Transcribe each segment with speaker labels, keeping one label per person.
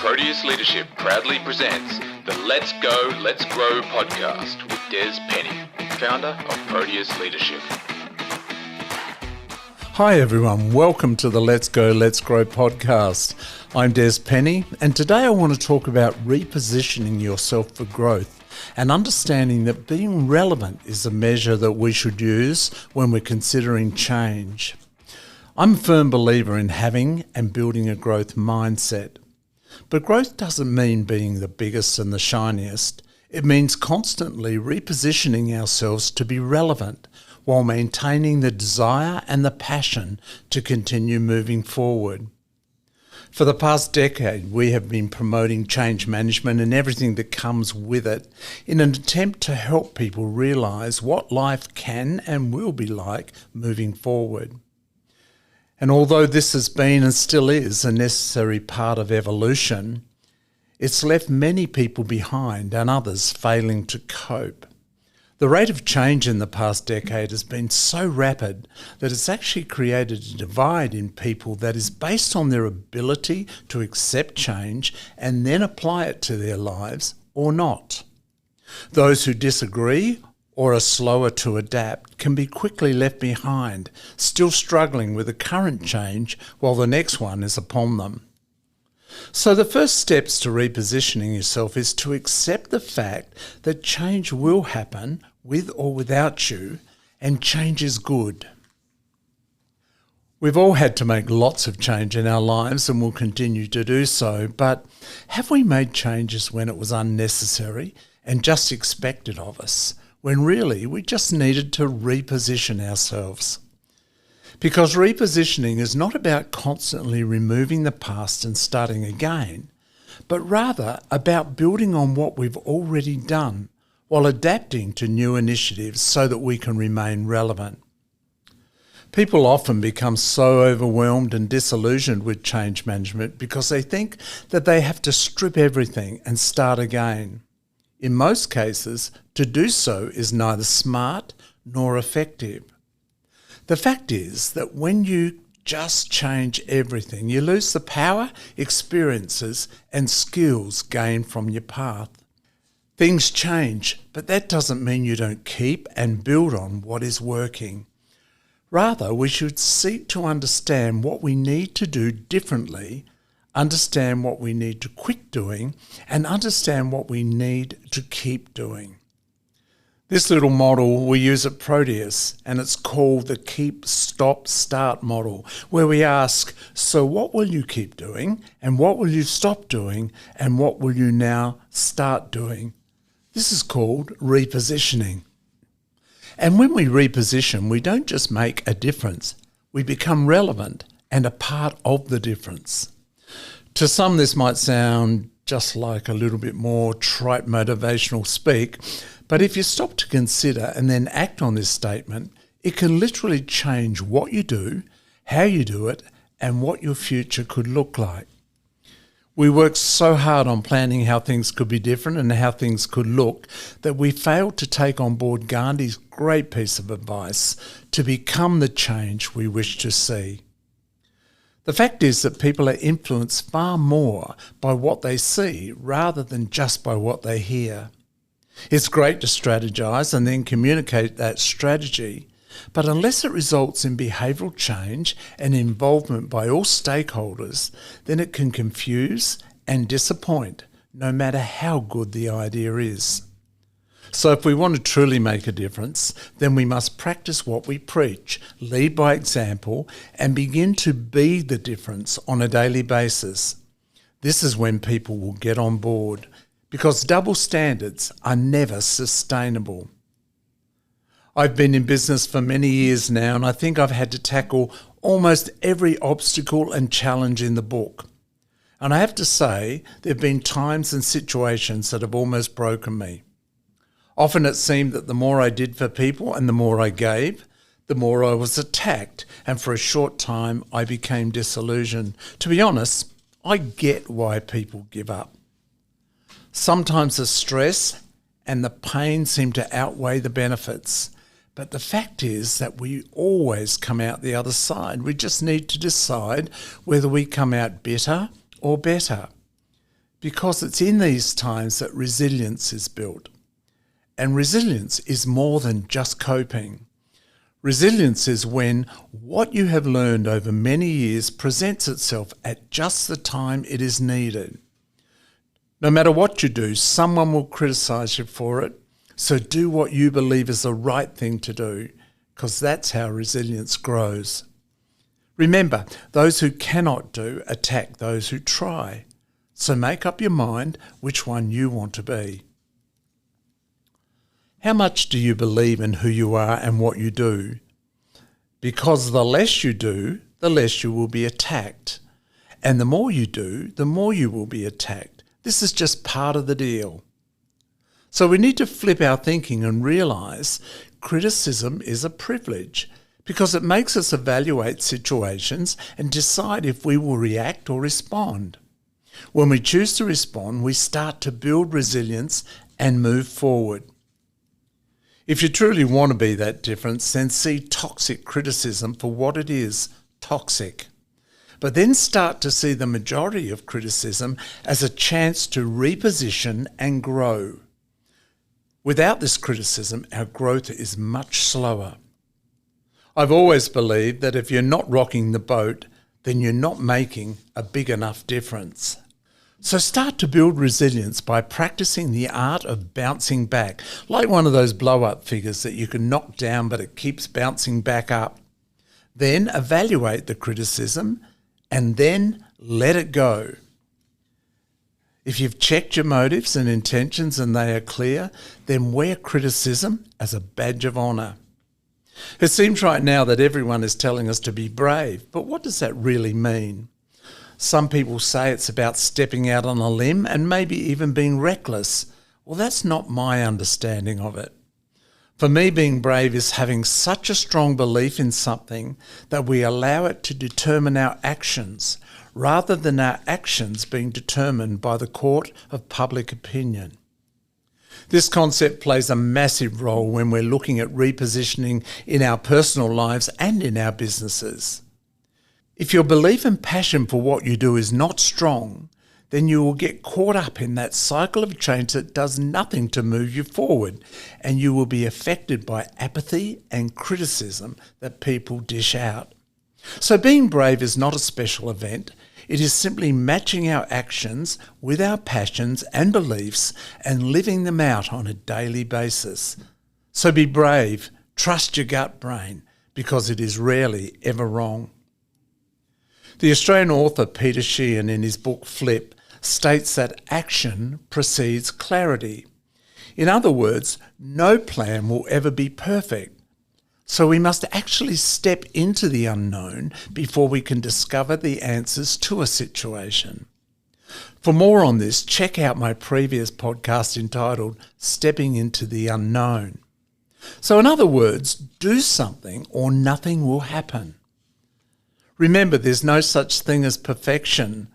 Speaker 1: Proteus Leadership proudly presents the Let's Go, Let's Grow podcast with Des Penny, founder of Proteus Leadership.
Speaker 2: Hi everyone, welcome to the Let's Go, Let's Grow podcast. I'm Des Penny, and today I want to talk about repositioning yourself for growth and understanding that being relevant is a measure that we should use when we're considering change. I'm a firm believer in having and building a growth mindset. But growth doesn't mean being the biggest and the shiniest. It means constantly repositioning ourselves to be relevant while maintaining the desire and the passion to continue moving forward. For the past decade, we have been promoting change management and everything that comes with it in an attempt to help people realise what life can and will be like moving forward. And although this has been and still is a necessary part of evolution, it's left many people behind and others failing to cope. The rate of change in the past decade has been so rapid that it's actually created a divide in people that is based on their ability to accept change and then apply it to their lives or not. Those who disagree or are slower to adapt can be quickly left behind, still struggling with the current change while the next one is upon them. So the first steps to repositioning yourself is to accept the fact that change will happen with or without you, and change is good. We've all had to make lots of change in our lives and will continue to do so, but have we made changes when it was unnecessary and just expected of us, when really we just needed to reposition ourselves? Because repositioning is not about constantly removing the past and starting again, but rather about building on what we've already done while adapting to new initiatives so that we can remain relevant. People often become so overwhelmed and disillusioned with change management because they think that they have to strip everything and start again. In most cases, to do so is neither smart nor effective. The fact is that when you just change everything, you lose the power, experiences, and skills gained from your path. Things change, but that doesn't mean you don't keep and build on what is working. Rather, we should seek to understand what we need to do differently, understand what we need to quit doing, and understand what we need to keep doing. This little model we use at Proteus, and it's called the Keep, Stop, Start model, where we ask, so what will you keep doing, and what will you stop doing, and what will you now start doing? This is called repositioning. And when we reposition, we don't just make a difference, we become relevant and a part of the difference. To some, this might sound just like a little bit more trite motivational speak, but if you stop to consider and then act on this statement, it can literally change what you do, how you do it, and what your future could look like. We work so hard on planning how things could be different and how things could look that we failed to take on board Gandhi's great piece of advice to become the change we wish to see. The fact is that people are influenced far more by what they see rather than just by what they hear. It's great to strategize and then communicate that strategy, but unless it results in behavioural change and involvement by all stakeholders, then it can confuse and disappoint, no matter how good the idea is. So if we want to truly make a difference, then we must practice what we preach, lead by example, and begin to be the difference on a daily basis. This is when people will get on board, because double standards are never sustainable. I've been in business for many years now, and I think I've had to tackle almost every obstacle and challenge in the book. And I have to say, there have been times and situations that have almost broken me. Often it seemed that the more I did for people and the more I gave, the more I was attacked, and for a short time I became disillusioned. To be honest, I get why people give up. Sometimes the stress and the pain seem to outweigh the benefits. But the fact is that we always come out the other side. We just need to decide whether we come out bitter or better. because it's in these times that resilience is built. And resilience is more than just coping. Resilience is when what you have learned over many years presents itself at just the time it is needed. No matter what you do, someone will criticise you for it, so do what you believe is the right thing to do, because that's how resilience grows. Remember, those who cannot do attack those who try. So make up your mind which one you want to be. How much do you believe in who you are and what you do? Because the less you do, the less you will be attacked. And the more you do, the more you will be attacked. This is just part of the deal. So we need to flip our thinking and realise criticism is a privilege, because it makes us evaluate situations and decide if we will react or respond. When we choose to respond, we start to build resilience and move forward. If you truly want to be that difference, then see toxic criticism for what it is, toxic. But then start to see the majority of criticism as a chance to reposition and grow. Without this criticism, our growth is much slower. I've always believed that if you're not rocking the boat, then you're not making a big enough difference. So start to build resilience by practicing the art of bouncing back, like one of those blow-up figures that you can knock down but it keeps bouncing back up. Then evaluate the criticism and then let it go. If you've checked your motives and intentions and they are clear, then wear criticism as a badge of honour. It seems right now that everyone is telling us to be brave, but what does that really mean? Some people say it's about stepping out on a limb and maybe even being reckless. Well, that's not my understanding of it. For me, being brave is having such a strong belief in something that we allow it to determine our actions, rather than our actions being determined by the court of public opinion. This concept plays a massive role when we're looking at repositioning in our personal lives and in our businesses. If your belief and passion for what you do is not strong, then you will get caught up in that cycle of change that does nothing to move you forward, and you will be affected by apathy and criticism that people dish out. So being brave is not a special event. It is simply matching our actions with our passions and beliefs and living them out on a daily basis. So be brave, trust your gut brain, because it is rarely ever wrong. The Australian author Peter Sheehan, in his book Flip, states that action precedes clarity. In other words, no plan will ever be perfect. So we must actually step into the unknown before we can discover the answers to a situation. For more on this, check out my previous podcast entitled Stepping into the Unknown. So in other words, do something or nothing will happen. Remember, there's no such thing as perfection.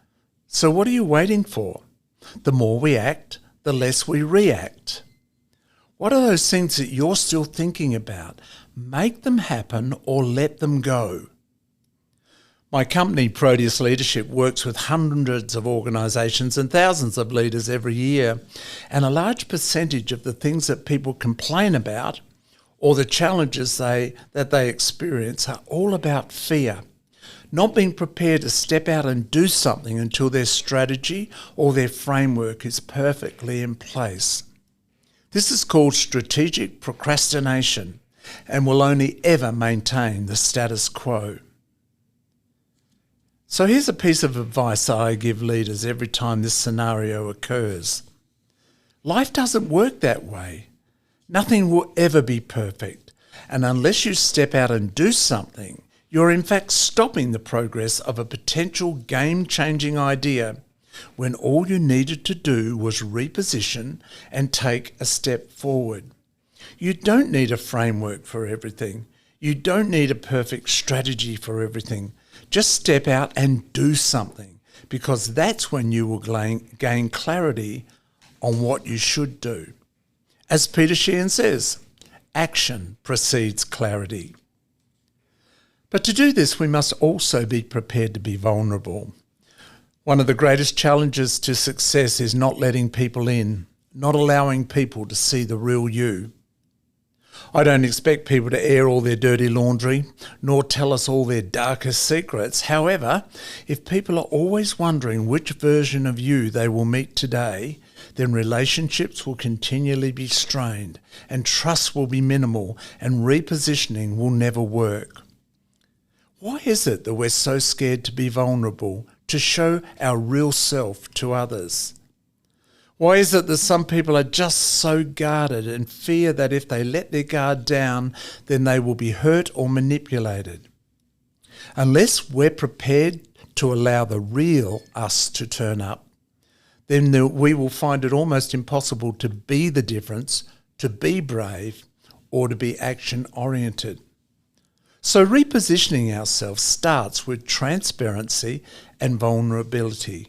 Speaker 2: So what are you waiting for? The more we act, the less we react. What are those things that you're still thinking about? Make them happen or let them go. My company, Proteus Leadership, works with hundreds of organisations and thousands of leaders every year, and a large percentage of the things that people complain about or the challenges that they experience are all about fear. Not being prepared to step out and do something until their strategy or their framework is perfectly in place. This is called strategic procrastination and will only ever maintain the status quo. So here's a piece of advice that I give leaders every time this scenario occurs. Life doesn't work that way. Nothing will ever be perfect, and unless you step out and do something, you're in fact stopping the progress of a potential game-changing idea when all you needed to do was reposition and take a step forward. You don't need a framework for everything. You don't need a perfect strategy for everything. Just step out and do something, because that's when you will gain clarity on what you should do. As Peter Sheehan says, action precedes clarity. But to do this, we must also be prepared to be vulnerable. One of the greatest challenges to success is not letting people in, not allowing people to see the real you. I don't expect people to air all their dirty laundry, nor tell us all their darkest secrets. However, if people are always wondering which version of you they will meet today, then relationships will continually be strained, and trust will be minimal, and repositioning will never work. Why is it that we're so scared to be vulnerable, to show our real self to others? Why is it that some people are just so guarded and fear that if they let their guard down, then they will be hurt or manipulated? Unless we're prepared to allow the real us to turn up, then we will find it almost impossible to be the difference, to be brave, or to be action-oriented. So repositioning ourselves starts with transparency and vulnerability.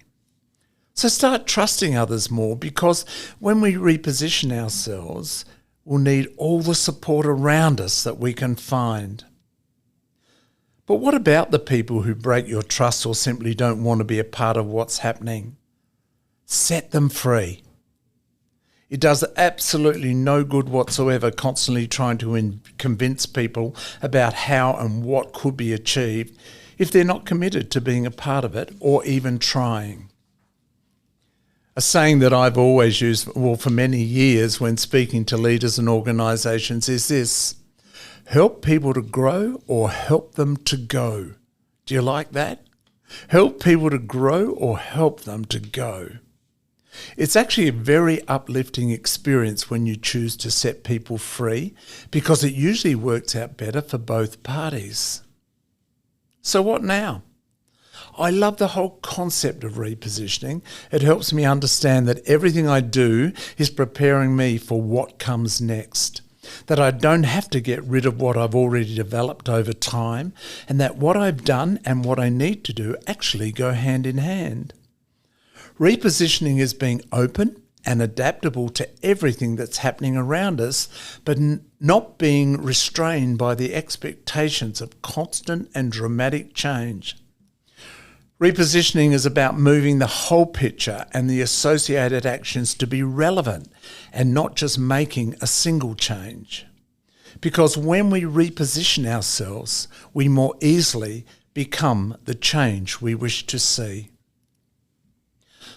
Speaker 2: So start trusting others more, because when we reposition ourselves, we'll need all the support around us that we can find. But what about the people who break your trust or simply don't want to be a part of what's happening? Set them free. It does absolutely no good whatsoever constantly trying to convince people about how and what could be achieved if they're not committed to being a part of it or even trying. A saying that I've always used, for many years when speaking to leaders and organisations is this: help people to grow or help them to go. Do you like that? Help people to grow or help them to go. It's actually a very uplifting experience when you choose to set people free, because it usually works out better for both parties. So what now? I love the whole concept of repositioning. It helps me understand that everything I do is preparing me for what comes next, that I don't have to get rid of what I've already developed over time, and that what I've done and what I need to do actually go hand in hand. Repositioning is being open and adaptable to everything that's happening around us, but not being restrained by the expectations of constant and dramatic change. Repositioning is about moving the whole picture and the associated actions to be relevant and not just making a single change. Because when we reposition ourselves, we more easily become the change we wish to see.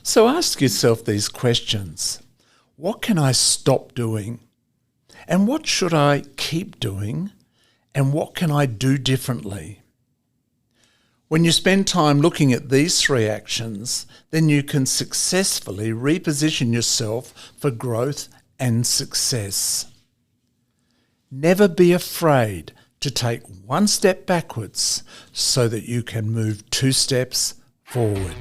Speaker 2: So ask yourself these questions. What can I stop doing? And what should I keep doing? And what can I do differently? When you spend time looking at these three actions, then you can successfully reposition yourself for growth and success. Never be afraid to take one step backwards so that you can move 2 steps forward.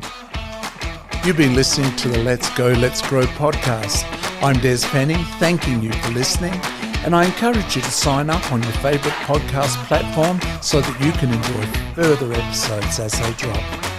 Speaker 2: You've been listening to the Let's Go, Let's Grow podcast. I'm Des Penny, thanking you for listening, and I encourage you to sign up on your favourite podcast platform so that you can enjoy further episodes as they drop.